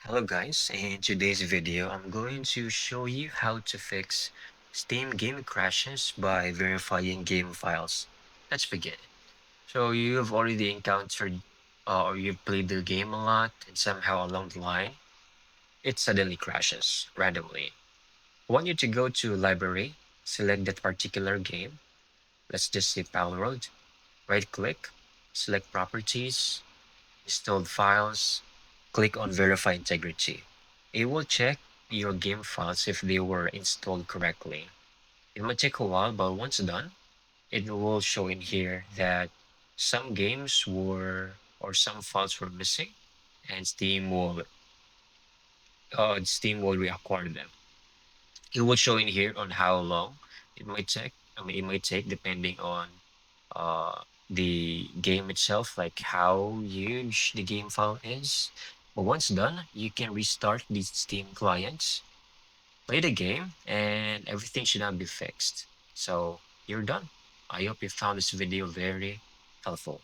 Hello guys, in today's video I'm going to show you how to fix Steam game crashes by verifying game files. Let's begin. So you've already encountered or you've played the game a lot and somehow along the line it suddenly crashes randomly. I want you to go to library, select that particular game. Let's just say Palworld. Right click, select properties, installed files, click on Verify Integrity. It will check your game files if they were installed correctly. It might take a while, but once done, it will show in here that some games were or some files were missing, and Steam will reacquire them. It will show in here on how long it might take. It might take depending on the game itself, like how huge the game file is. But once done, you can restart the Steam clients, play the game, and everything should not be fixed. So you're done. I hope you found this video very helpful.